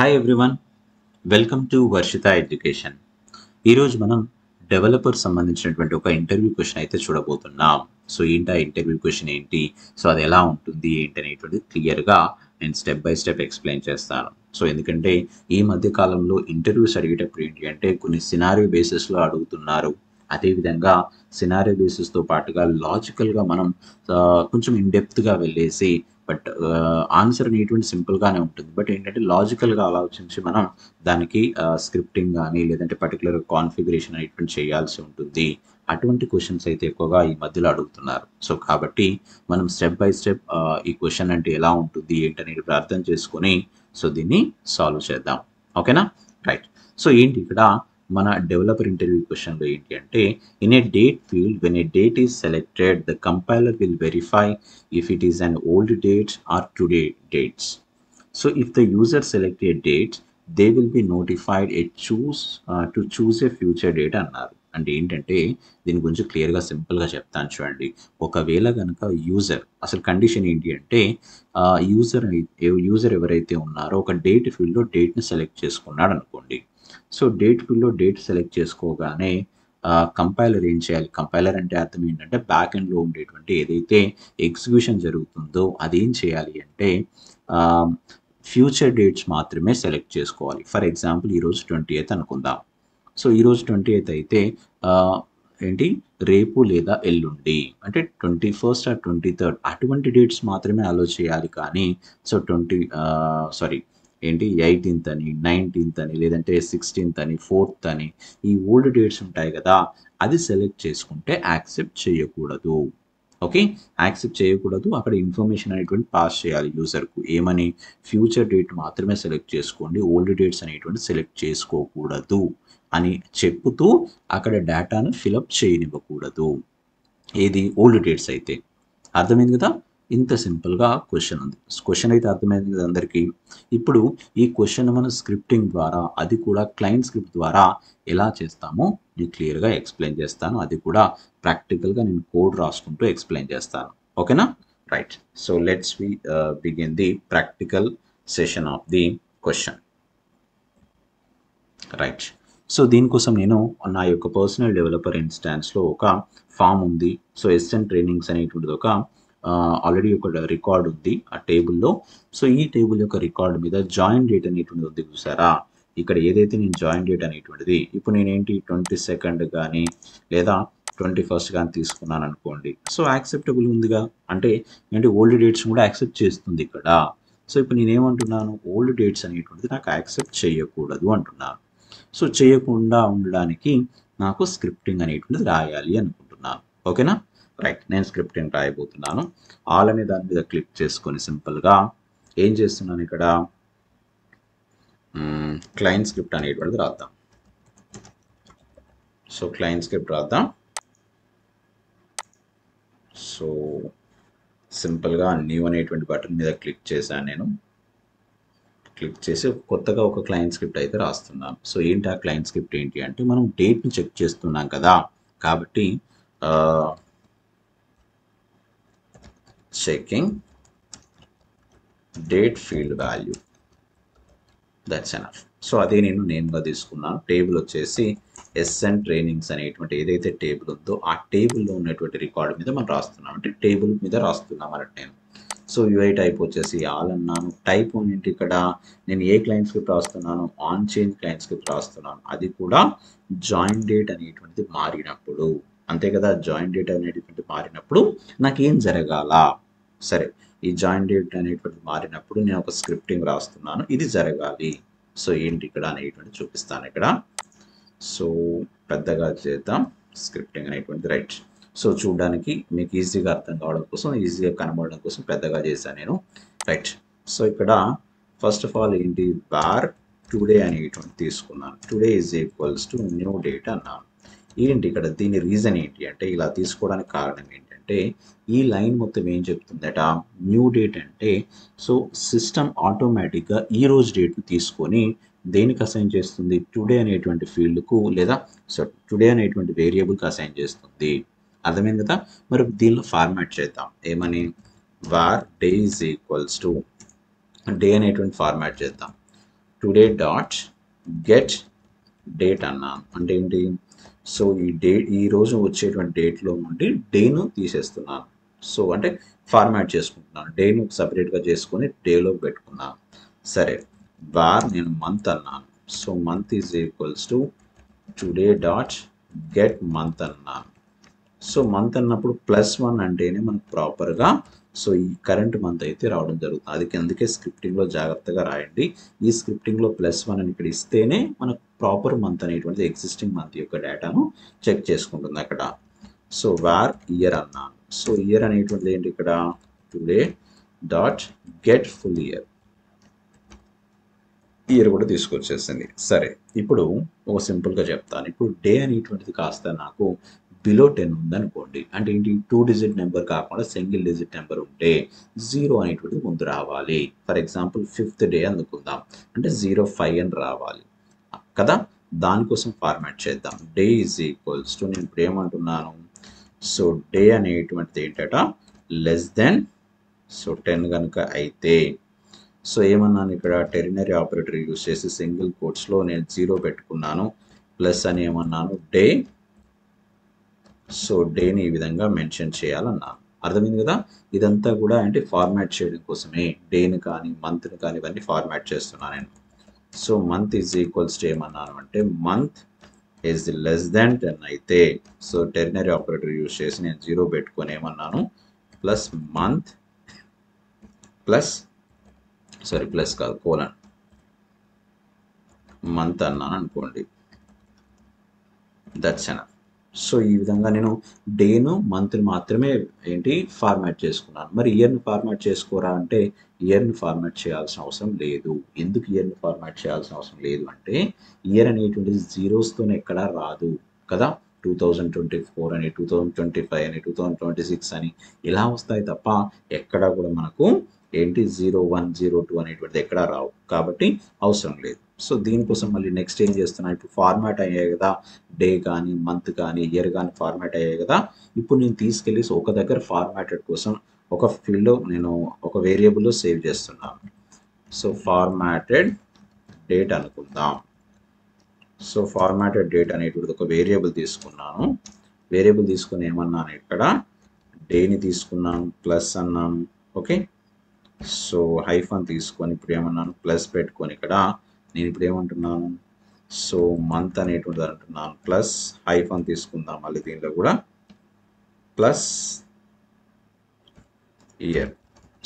Hi everyone, welcome to Varshita education. ఈరోజు మనం developer సంబంధించినటువంటి ఒక ఇంటర్వ్యూ క్వశ్చన్ అయితే చూడబోతున్నాం. సో ఏంటి ఆ ఇంటర్వ్యూ క్వశ్చన్ ఏంటి, సో అది ఎలా ఉంటుంది ఏంటి అనేటువంటిది క్లియర్గా నేను స్టెప్ బై స్టెప్ ఎక్స్ప్లెయిన్ చేస్తాను. సో ఎందుకంటే ఈ మధ్య కాలంలో ఇంటర్వ్యూస్ అడిగేటప్పుడు ఏంటి అంటే కొన్ని సినారియో బేసిస్లో అడుగుతున్నారు. అదేవిధంగా సినారియో బేసిస్తో పాటుగా లాజికల్గా మనం కొంచెం ఇన్డెప్త్గా వెళ్ళేసి బట్ ఆన్సర్ అనేటువంటి సింపుల్గానే ఉంటుంది. బట్ ఏంటంటే లాజికల్గా ఆలోచించి మనం దానికి స్క్రిప్టింగ్ కానీ లేదంటే పర్టికులర్ కాన్ఫిగరేషన్ అనేటువంటి చేయాల్సి ఉంటుంది. అటువంటి క్వశ్చన్స్ అయితే ఎక్కువగా ఈ మధ్యలో అడుగుతున్నారు. సో కాబట్టి మనం స్టెప్ బై స్టెప్ ఈ క్వశ్చన్ అంటే ఎలా ఉంటుంది ఏంటనేది ఇప్పుడు అర్థం చేసుకొని సో దీన్ని సాల్వ్ చేద్దాం. ఓకేనా, రైట్. సో ఏంటి ఇక్కడ మన డెవలపర్ ఇంటర్వ్యూ క్వశ్చన్లో ఏంటి అంటే, in a date field when a date is selected the compiler will verify if it is an old date or today dates. So if the user select a date, they will be notified to choose a future date అన్నారు. అంటే ఏంటంటే దీని గురించి క్లియర్గా సింపుల్గా చెప్తాను చూడండి. ఒకవేళ కనుక యూజర్ అసలు కండిషన్ ఏంటి అంటే యూజర్ ఎవరైతే ఉన్నారో ఒక డేట్ ఫీల్డ్లో డేట్ని సెలెక్ట్ చేసుకున్నాడు అనుకోండి. సో డేట్ ఫీల్డ్లో డేట్ సెలెక్ట్ చేసుకోగానే కంపైలర్ ఏం చేయాలి? కంపైలర్ అంటే అర్థం ఏంటంటే బ్యాక్ ఎండ్లో ఉండేటువంటి ఏదైతే ఎగ్జిక్యూషన్ జరుగుతుందో అది ఏం చేయాలి అంటే ఫ్యూచర్ డేట్స్ మాత్రమే సెలెక్ట్ చేసుకోవాలి. ఫర్ ఎగ్జాంపుల్ ఈరోజు 28th అనుకుందాం. సో ఈరోజు 28th అయితే ఏంటి రేపు లేదా ఎల్లుండి అంటే 21st or 23rd అటువంటి డేట్స్ మాత్రమే అలో చేయాలి. కానీ సో 18th అని 19th అని లేదంటే 16th అని 4th అని ఈ ఓల్డ్ డేట్స్ ఉంటాయి కదా, అది సెలెక్ట్ చేసుకుంటే యాక్సెప్ట్ చేయకూడదు. ఓకే, యాక్సెప్ట్ చేయకూడదు. అక్కడ ఇన్ఫర్మేషన్ అనేటువంటి పాస్ చేయాలి యూజర్కు. ఏమని? ఫ్యూచర్ డేట్ మాత్రమే సెలెక్ట్ చేసుకోండి, ఓల్డ్ డేట్స్ అనేటువంటి సెలెక్ట్ చేసుకోకూడదు అని చెప్పుతూ అక్కడ డేటాను ఫిలప్ చేయనివ్వకూడదు. ఏది? ఓల్డ్ డేట్స్ అయితే. అర్థమైంది కదా? ఇంత సింపుల్గా క్వశ్చన్ ఉంది. క్వశ్చన్ అయితే అర్థమైంది కదా అందరికీ. ఇప్పుడు ఈ క్వశ్చన్ మనం స్క్రిప్టింగ్ ద్వారా, అది కూడా క్లయింట్ స్క్రిప్ట్ ద్వారా ఎలా చేస్తామో నేను క్లియర్గా ఎక్స్ప్లెయిన్ చేస్తాను. అది కూడా ప్రాక్టికల్గా నేను కోడ్ రాసుకుంటూ ఎక్స్ప్లెయిన్ చేస్తాను. ఓకేనా, right. So let's we begin the practical session of the question. Right. So దీనికోసం నేను నా యొక్క పర్సనల్ డెవలపర్ ఇన్స్టాన్స్లో ఒక ఫామ్ ఉంది. సో ఎస్ఎన్ ట్రైనింగ్స్ అనేటువంటిది ఒక ఆల్రెడీ ఒక రికార్డ్ ఉంది ఆ టేబుల్లో. సో ఈ టేబుల్ యొక్క రికార్డ్ మీద జాయిన్ డేట్ అనేటువంటిది ఉంది చూసారా. ఇక్కడ ఏదైతే నేను జాయిన్ డేట్ అనేటువంటిది ఇప్పుడు నేనేంటి 22nd కానీ లేదా 21st కానీ తీసుకున్నాను అనుకోండి. సో యాక్సెప్టబుల్ ఉందిగా, అంటే ఏంటి ఓల్డ్ డేట్స్ కూడా యాక్సెప్ట్ చేస్తుంది ఇక్కడ. సో ఇప్పుడు నేనేమంటున్నాను, ఓల్డ్ డేట్స్ అనేటువంటిది నాకు యాక్సెప్ట్ చేయకూడదు అంటున్నాను. సో చేయకుండా ఉండడానికి నాకు స్క్రిప్టింగ్ అనేటువంటిది రాయాలి అనుకుంటున్నాను. ఓకేనా, రైట్. నేను స్క్రిప్టింగ్ రాయబోతున్నాను. ఆల్ అనే దాని మీద క్లిక్ చేసుకొని సింపుల్గా ఏం చేస్తున్నాను ఇక్కడ క్లయింట్ స్క్రిప్ట్ అనేటువంటిది రాద్దాం. సో క్లయింట్ స్క్రిప్ట్ రాద్దాం. సో సింపుల్గా న్యూ అనేటువంటి బటన్ మీద క్లిక్ చేశాను. నేను క్లిక్ చేసి కొత్తగా ఒక క్లయింట్ స్క్రిప్ట్ అయితే రాస్తున్నాను. సో ఏంటి ఆ క్లయింట్ స్క్రిప్ట్ ఏంటి అంటే, మనం డేట్ని చెక్ చేస్తున్నాం కదా, కాబట్టి checking date field value, that's enough. So అదే నేను నేమ్గా తీసుకున్నాను. టేబుల్ వచ్చేసి ఎస్ఎన్ ట్రైనింగ్స్ అనేటువంటి ఏదైతే టేబుల్ ఉందో ఆ టేబుల్లో ఉన్నటువంటి రికార్డు మీద మనం రాస్తున్నాం, అంటే టేబుల్ మీద రాస్తున్నాం అన్నట్టు నేను. సో యూఐ టైప్ వచ్చేసి ఆల్ అన్నాను. టైప్ ఏంటి ఇక్కడ, నేను ఏ క్లయింట్ స్క్రిప్ట్ రాస్తున్నాను, ఆన్ చేంజ్ క్లయింట్ స్క్రిప్ట్ రాస్తున్నాను. అది కూడా జాయిన్ డేట్ అనేటువంటిది మారినప్పుడు, అంతే కదా. జాయిన్ డేట్ అనేటువంటి మారినప్పుడు నాకేం జరగాల? సరే, ఈ జాయిన్ డేట్ అనేటువంటి మారినప్పుడు నేను ఒక స్క్రిప్టింగ్ రాస్తున్నాను, ఇది జరగాలి. సో ఏంటి ఇక్కడ అనేటువంటి చూపిస్తాను ఇక్కడ. సో పెద్దగా చేద్దాం స్క్రిప్టింగ్ అనేటువంటి, రైట్. సో చూడడానికి మీకు ఈజీగా అర్థం కావడం కోసం, ఈజీగా కనబడడం కోసం పెద్దగా చేశాను నేను, రైట్. సో ఇక్కడ ఫస్ట్ ఆఫ్ ఆల్ ఏంటి, వార్ టుడే అనేటువంటి తీసుకున్నాను. Today is equals to new date అన్నాను. ఏంటి ఇక్కడ దీని రీజన్ ఏంటి అంటే, ఇలా తీసుకోవడానికి కారణం ఏంటంటే ఈ లైన్ మొత్తం ఏం చెప్తుందట, న్యూ డేట్ అంటే సో సిస్టమ్ ఆటోమేటిక్గా ఈ రోజు డేట్ని తీసుకొని దేనికి అసైన్ చేస్తుంది, టుడే అనేటువంటి ఫీల్డ్కు లేదా సో టుడే అనేటువంటి వేరియబుల్కి అసైన్ చేస్తుంది. అర్థమైంది కదా. మరి దీనిలో ఫార్మాట్ చేద్దాం. ఏమని, war day is equals to day అనేటువంటి ఫార్మాట్ చేద్దాం. టుడే డాట్ గెట్ డేట్ అన్నాను. అంటే ఏంటి? సో ఈ డేట్ ఈ రోజు వచ్చేటువంటి డేట్లో నుండి డేను తీసేస్తున్నాను. సో అంటే ఫార్మాట్ చేసుకుంటున్నాను. డేను సపరేట్గా చేసుకొని డేలో పెట్టుకున్నాను. సరే, వార్ నేను మంత్ అన్నాను. So month is equals to today dot get month అన్నాను. సో మంత్ అన్నప్పుడు +1 అంటేనే మనకు ప్రాపర్గా సో ఈ కరెంట్ మంత్ అయితే రావడం జరుగుతుంది. అందుకే స్క్రిప్టింగ్లో జాగ్రత్తగా రాయండి. ఈ స్క్రిప్టింగ్లో +1 అని ఇక్కడ ఇస్తేనే మనకు ప్రాపర్ మంత్ అనేటువంటిది ఎగ్జిస్టింగ్ మంత్ యొక్క డేటాను చెక్ చేసుకుంటుంది అక్కడ. సో వార్ ఇయర్ అన్నాను. సో ఇయర్ అనేటువంటిది ఏంటి ఇక్కడ? Today dot get full year. Year కూడా తీసుకొచ్చేసింది. సరే, ఇప్పుడు ఒక సింపుల్గా చెప్తాను. ఇప్పుడు డే అనేటువంటిది కాస్త నాకు బిలో 10 ఉందనుకోండి. అంటే ఏంటి? 2 డిజిట్ నెంబర్ కాకుండా సింగిల్ డిజిట్ నెంబర్ ఉంటే 0 అనేటువంటిది ముందు రావాలి. ఫర్ ఎగ్జాంపుల్ 5th డే అనుకుందాం. అంటే 05 అని రావాలి కదా. దానికోసం ఫార్మాట్ చేద్దాం. డే ఈజ్ ఈక్వల్స్ టు, నేను ఇప్పుడు ఏమంటున్నాను? సో డే అనేటువంటిది ఏంటట? లెస్ దెన్ 10 కనుక అయితే, సో ఏమన్నాను ఇక్కడ? టెర్నరీ ఆపరేటర్ యూజ్ చేసి సింగిల్ కోట్స్లో నేను 0 పెట్టుకున్నాను. ప్లస్ అని ఏమన్నాను? డే. సో డేని ఈ విధంగా మెన్షన్ చేయాలన్నాను. అర్థమైంది కదా? ఇదంతా కూడా అంటే ఫార్మాట్ చేయడం కోసమే. డేని కానీ మంత్ని కానీ ఇవన్నీ ఫార్మాట్ చేస్తున్నాను నేను. So month is equals to ఏమన్నాను అంటే మంత్ ఈజ్ లెస్ దాన్ 10 అయితే, సో టెర్నరీ ఆపరేటర్ యూజ్ చేసి నేను 0 పెట్టుకొని ఏమన్నాను? ప్లస్ మంత్ ప్లస్ ప్లస్ కాదు, కోలన్ మంత్ అన్నాను అనుకోండి. That's enough. సో ఈ విధంగా నేను డేను మంత్ని మాత్రమే ఏంటి ఫార్మాట్ చేసుకున్నాను. మరి ఇయర్ని ఫార్మాట్ చేసుకోరా అంటే ఇయర్ని ఫార్మాట్ చేయాల్సిన అవసరం లేదు. ఎందుకు ఇయర్ని ఫార్మాట్ చేయాల్సిన అవసరం లేదు అంటే ఇయర్ అనేటువంటిది జీరోస్తోనే ఎక్కడా రాదు కదా. 2024 అని, 2025 అని, 2026 అని ఇలా వస్తాయి తప్ప ఎక్కడా కూడా మనకు ఏంటి 01, 02 అనేటువంటిది ఎక్కడా రావు. కాబట్టి అవసరం లేదు. సో దీనికోసం మళ్ళీ నెక్స్ట్ ఏం చేస్తున్నా? ఇప్పుడు ఫార్మాట్ అయ్యాయి కదా, డే కానీ మంత్ కానీ ఇయర్ కానీ ఫార్మాట్ అయ్యాయి కదా. ఇప్పుడు నేను తీసుకెళ్ళి ఒక దగ్గర ఫార్మాటెడ్ కోసం ఒక ఫీల్డ్లో నేను ఒక వేరియబుల్లో సేవ్ చేస్తున్నాను. సో ఫార్మాటెడ్ డేట్ అనుకుందాం. సో ఫార్మాటెడ్ డేట్ అనేటువంటిది ఒక వేరియబుల్ తీసుకున్నాను. వేరియబుల్ తీసుకుని ఏమన్నాను? ఇక్కడ డేని తీసుకున్నాను, ప్లస్ అన్నాను. ఓకే, సో హైఫన్ తీసుకొని ఇప్పుడు ఏమన్నాను? ప్లస్ పెట్టుకొని ఇక్కడ నేను ఇప్పుడు ఏమంటున్నాను? సో మంత్ అనేటువంటిది అంటున్నాను. ప్లస్ హైఫన్ తీసుకుందాం మళ్ళీ దీనిలో కూడా, ప్లస్ ఇయర్.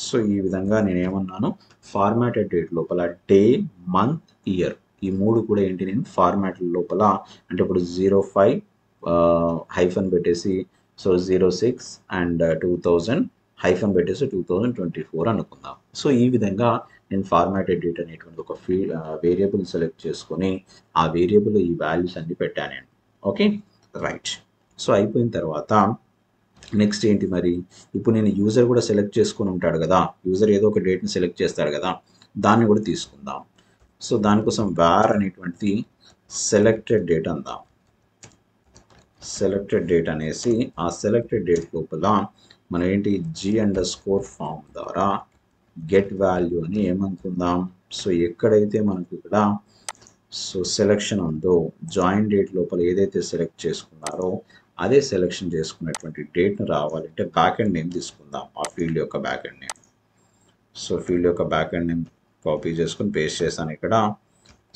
సో ఈ విధంగా నేను ఏమన్నాను? ఫార్మాటెడ్ డేట్ లోపల డే, మంత్, ఇయర్ ఈ మూడు కూడా ఏంటి? నేను ఫార్మాట్ లోపల అంటే ఇప్పుడు 05 హైఫన్ పెట్టేసి సో 06 అండ్ 2000 హైఫన్ పెట్టేసి 2024 అనుకుందాం. సో ఈ విధంగా నేను ఫార్మాటెడ్ డేట్ అనేటువంటి ఒక వేరియబుల్ సెలెక్ట్ చేసుకొని ఆ వేరియబుల్ ఈ వాల్యూస్ అన్ని పెట్టాను నేను. Okay, right. సో అయిపోయిన తర్వాత నెక్స్ట్ ఏంటి మరి? ఇప్పుడు నేను యూజర్ కూడా సెలెక్ట్ చేసుకొని ఉంటాడు కదా. యూజర్ ఏదో ఒక డేట్ని సెలెక్ట్ చేస్తాడు కదా, దాన్ని కూడా తీసుకుందాం. సో దానికోసం వార్ అనేటువంటి సెలెక్టెడ్ డేట్ అందాం. సెలెక్టెడ్ డేట్ అనేసి ఆ సెలెక్టెడ్ డేట్ లోపల మనం ఏంటి G_form ద్వారా గెట్ వాల్యూ అని ఏమనుకుందాం? సో ఎక్కడైతే మనకు ఇక్కడ సో సెలెక్షన్ ఉందో జాయిన్ డేట్ లోపల ఏదైతే సెలెక్ట్ చేసుకున్నారో అదే సెలెక్షన్ చేసుకున్నటువంటి డేట్ను రావాలంటే బ్యాక్ ఎండ్ నేమ్ తీసుకుందాం. ఆ ఫీల్డ్ యొక్క back end name. So field యొక్క బ్యాక్ ఎండ్ నేమ్ కాపీ చేసుకొని పేస్ట్ చేశాను ఇక్కడ.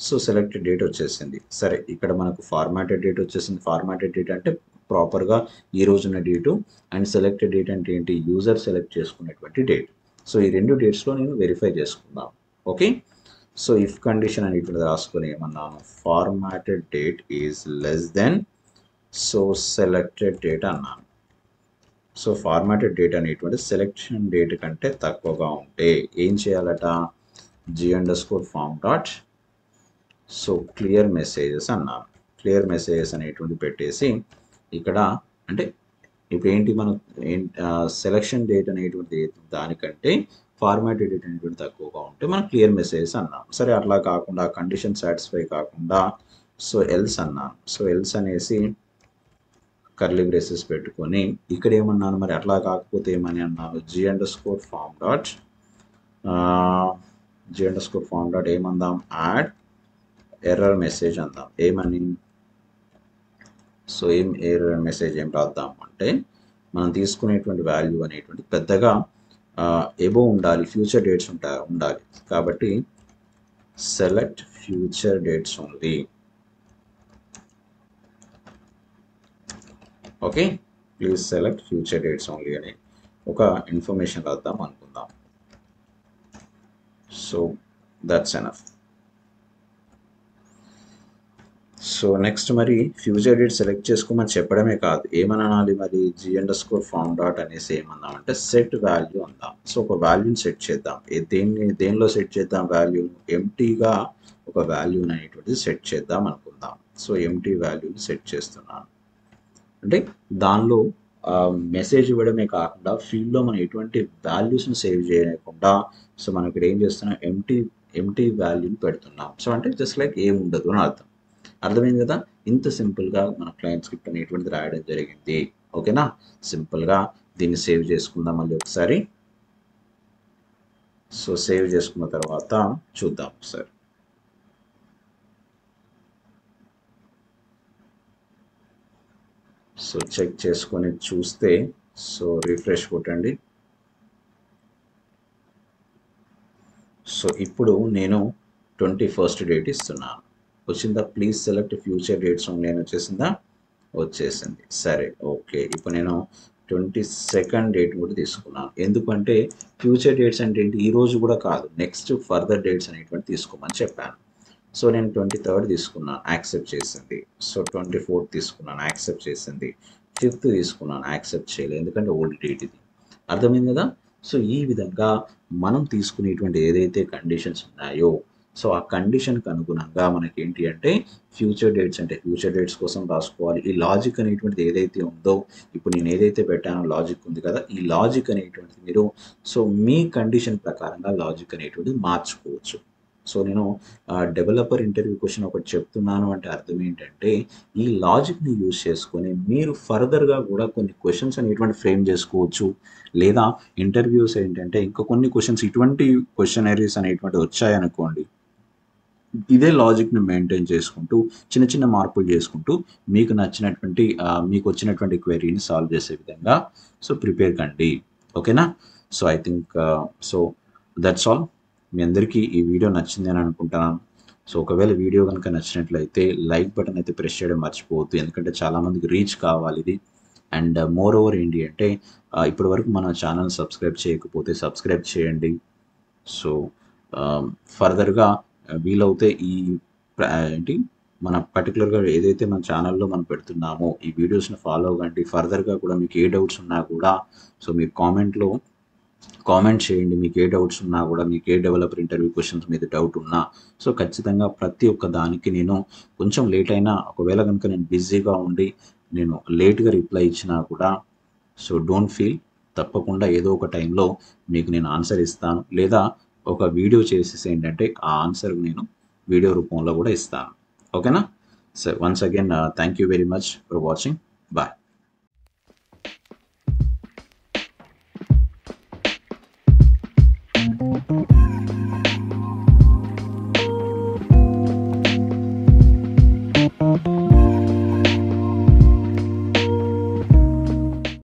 సో సెలెక్టెడ్ డేట్ వచ్చేసింది. సరే, ఇక్కడ మనకు ఫార్మాటెడ్ డేట్ వచ్చేసింది. ఫార్మాటెడ్ డేట్ అంటే ప్రాపర్గా ఈ రోజున్న డేటు, అండ్ సెలెక్టెడ్ డేట్ అంటే ఏంటి? యూజర్ సెలెక్ట్ చేసుకున్నటువంటి డేట్. సో ఈ రెండు డేట్స్లో నేను వెరిఫై చేసుకుందాం. ఓకే, సో ఇఫ్ కండిషన్ అనేటువంటిది రాసుకొని ఏమన్నాను? Formatted date is less than so selected date అన్నాను. సో ఫార్మాటెడ్ డేట్ అనేటువంటి సెలెక్షన్ డేట్ కంటే తక్కువగా ఉంటే ఏం చేయాలట? G_form dot so clear messages అన్నాను. క్లియర్ మెసేజెస్ అనేటువంటి పెట్టేసి ఇక్కడ అంటే ఇప్పుడు ఏంటి మనం సెలెక్షన్ డేట్ అనేటువంటి దానికంటే ఫార్మాటెడ్ డేట్ అనేటువంటి తక్కువగా ఉంటే మనం క్లియర్ మెసేజెస్ అన్నాం. సరే, అట్లా కాకుండా కండిషన్ సాటిస్ఫై కాకుండా సో ఎల్స్ అన్నాను. సో ఎల్స్ అనేసి కర్లీ బ్రేసెస్ పెట్టుకొని ఇక్కడ ఏమన్నాను? మరి అట్లా కాకపోతే ఏమని అన్నాను? G_form డాట్ g_form డాట్ ఏమందాం, యాడ్ ఎర్రర్ మెసేజ్ అందాం. ఏమని, సో ఏం ఎర్రర్ మెసేజ్ ఏం రాద్దాం అంటే, మనం తీసుకునేటువంటి వాల్యూ అనేటువంటి పెద్దగా ఎబో ఉండాలి, ఫ్యూచర్ డేట్స్ ఉండాలి. కాబట్టి select future dates only. Okay, please select future dates only అని ఒక ఇన్ఫర్మేషన్ రాద్దాం అనుకుందాం. So that's enough. So next మరి ఫ్యూచర్ డేట్ సెలెక్ట్ చేసుకోమని చెప్పడమే కాదు, ఏమని అనాలి మరి, g_form డాట్ అనేసి ఏమన్నాం అంటే సెట్ వాల్యూ అందాం. సో ఒక వాల్యూని సెట్ చేద్దాం. దేనిలో సెట్ చేద్దాం వాల్యూ, ఎంటీగా ఒక వాల్యూ అనేటువంటిది సెట్ చేద్దాం అనుకుందాం. సో ఎంటీ వాల్యూని సెట్ చేస్తున్నాను. అంటే దానిలో మెసేజ్ ఇవ్వడమే కాకుండా ఫీల్డ్లో మనం ఎటువంటి వాల్యూస్ని సేవ్ చేయకుండా, సో మనం ఇక్కడ ఏం చేస్తున్నాం, ఎంటీ వాల్యూని పెడుతున్నాం. సో అంటే జస్ట్ లైక్ ఏముండదు అని అర్థం. అర్థమైంది కదా, ఇంత సింపుల్గా మన క్లయింట్ స్క్రిప్ట్ అనేటువంటిది రాయడం జరిగింది. ఓకేనా, సింపుల్గా దీన్ని సేవ్ చేసుకుందాం మళ్ళీ ఒకసారి. సో సేవ్ చేసుకున్న తర్వాత చూద్దాం ఒకసారి. సో చెక్ చేసుకొని చూస్తే, సో రిఫ్రెష్ కొట్టండి. సో ఇప్పుడు నేను 21st డేట్ ఇస్తున్నాను. వచ్చిందా, please select future dates only అని వచ్చేసిందా, వచ్చేసింది. సరే ఓకే, ఇప్పుడు నేను 22nd డేట్ కూడా తీసుకున్నాను. ఎందుకంటే ఫ్యూచర్ డేట్స్ అంటే ఏంటి, ఈ రోజు కూడా కాదు, నెక్స్ట్ ఫర్దర్ డేట్స్ అనేటువంటి తీసుకోమని చెప్పాను. సో నేను 23rd తీసుకున్నాను, యాక్సెప్ట్ చేసింది. సో 24th తీసుకున్నాను, యాక్సెప్ట్ చేసింది. 5th తీసుకున్నాను, యాక్సెప్ట్ చేయలేదు, ఎందుకంటే ఓల్డ్ డేట్ ఇది. అర్థమైంది కదా. సో ఈ విధంగా మనం తీసుకునేటువంటి ఏదైతే కండిషన్స్ ఉన్నాయో, సో ఆ కండిషన్కి అనుగుణంగా మనకి ఏంటి అంటే ఫ్యూచర్ డేట్స్ అంటే ఫ్యూచర్ డేట్స్ కోసం రాసుకోవాలి. ఈ లాజిక్ అనేటువంటిది ఏదైతే ఉందో, ఇప్పుడు నేను ఏదైతే పెట్టానో లాజిక్ ఉంది కదా, ఈ లాజిక్ అనేటువంటిది మీరు సో మీ కండిషన్ ప్రకారంగా లాజిక్ అనేటువంటిది మార్చుకోవచ్చు. సో నేను డెవలపర్ ఇంటర్వ్యూ క్వశ్చన్ ఒకటి చెప్తున్నాను అంటే అర్థం ఏంటంటే, ఈ లాజిక్ని యూజ్ చేసుకొని మీరు ఫర్దర్గా కూడా కొన్ని క్వశ్చన్స్ అనేటువంటి ఫ్రేమ్ చేసుకోవచ్చు. లేదా ఇంటర్వ్యూస్ ఏంటంటే ఇంకా కొన్ని క్వశ్చన్స్ ఇటువంటి క్వశ్చనరీస్ అనేటువంటి వచ్చాయనుకోండి, ఇదే లాజిక్ని మెయింటైన్ చేసుకుంటూ చిన్న చిన్న మార్పులు చేసుకుంటూ మీకు నచ్చినటువంటి మీకు వచ్చినటువంటి క్వెరీని సాల్వ్ చేసే విధంగా సో ప్రిపేర్ కండి. ఓకేనా. So I think so that's all. మీ అందరికీ ఈ వీడియో నచ్చింది అని అనుకుంటున్నాను. సో ఒకవేళ వీడియో కనుక నచ్చినట్లయితే లైక్ బటన్ అయితే ప్రెస్ చేయడం మర్చిపోవద్దు, ఎందుకంటే చాలామందికి రీచ్ కావాలి ఇది. అండ్ మోర్ ఓవర్ ఏంటి అంటే, ఇప్పటి వరకు మన ఛానల్ సబ్స్క్రైబ్ చేయకపోతే సబ్స్క్రైబ్ చేయండి. సో ఫర్దర్గా వీలవుతే ఈ ఏంటి మన పర్టికులర్గా ఏదైతే మన ఛానల్లో మనం పెడుతున్నామో ఈ వీడియోస్ని ఫాలో అవ్వండి. ఫర్దర్గా కూడా మీకు ఏ డౌట్స్ ఉన్నా కూడా సో మీరు కామెంట్ చేయండి. మీకు ఏ డౌట్స్ ఉన్నా కూడా, మీకు ఏ డెవలపర్ ఇంటర్వ్యూ క్వశ్చన్స్ మీద డౌట్ ఉన్నా సో ఖచ్చితంగా ప్రతి ఒక్క దానికి నేను కొంచెం లేట్ అయినా, ఒకవేళ కనుక నేను బిజీగా ఉండి నేను లేట్గా రిప్లై ఇచ్చినా కూడా సో డోంట్ ఫీల్, తప్పకుండా ఏదో ఒక టైంలో మీకు నేను ఆన్సర్ ఇస్తాను. లేదా ఒక వీడియో చేసేసి ఏంటంటే ఆ ఆన్సర్ నేను వీడియో రూపంలో కూడా ఇస్తాను. ఓకేనా. So once again thank you very much for watching. Bye.